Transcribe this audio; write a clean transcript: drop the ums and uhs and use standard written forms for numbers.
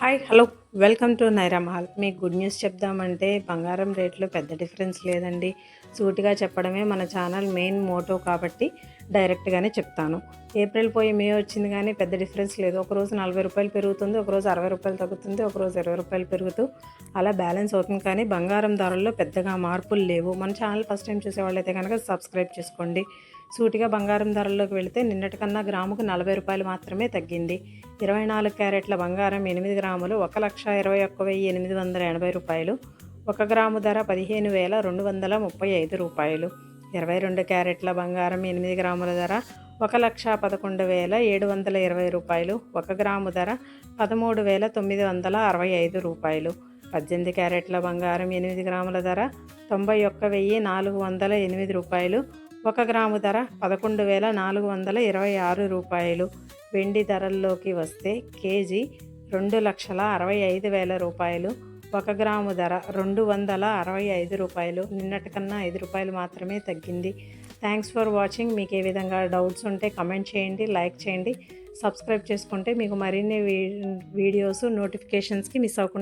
Hi hello welcome to Naira Mahal. మీకు good news చెప్దామంటే బంగారం రేట్లో పెద్ద డిఫరెన్స్ లేదండి. సూటిగా చెప్పడమే మన ఛానల్ మెయిన్ మోటో కాబట్టి డైరెక్ట్గానే చెప్తాను. ఏప్రిల్ పోయి మే వచ్చింది కానీ పెద్ద డిఫరెన్స్ లేదు. ఒకరోజు రూ. 40 పెరుగుతుంది, ఒకరోజు రూ. 60 తగ్గుతుంది, ఒకరోజు రూ. 20 పెరుగుతూ అలా బ్యాలెన్స్ అవుతుంది. కానీ బంగారం ధరల్లో పెద్దగా మార్పులు లేవు. మన ఛానల్ ఫస్ట్ టైం చూసేవాళ్ళైతే కనుక సబ్స్క్రైబ్ చేసుకోండి. సూటిగా బంగారం ధరల్లోకి వెళితే నిన్నటికన్నా గ్రాముకు రూ. 40 మాత్రమే తగ్గింది. 24 క్యారెట్ల బంగారం 8 గ్రాములు 1,21,880 రూపాయలు. 1 గ్రాము ధర 15,235 రూపాయలు. 22 క్యారెట్ల బంగారం 8 గ్రాముల ధర 1,11,720 రూపాయలు. 1 గ్రాము ధర 13,965 రూపాయలు. 18 క్యారెట్ల బంగారం 8 గ్రాముల ధర 91,408 రూపాయలు. 1 గ్రాము ధర 11,426 రూపాయలు. వెండి ధరల్లోకి వస్తే కేజీ 2,65,000 రూపాయలు. 1 గ్రాము ధర 265 రూపాయలు. నిన్నటికన్నా రూ. 5 మాత్రమే తగ్గింది. Thanks for watching. మీకు ఏ విధంగా డౌట్స్ ఉంటే కమెంట్ చేయండి, లైక్ చేయండి, సబ్స్క్రైబ్ చేసుకుంటే మీకు మరిన్ని వీడియోస్ నోటిఫికేషన్స్కి మిస్ అవ్వకుండా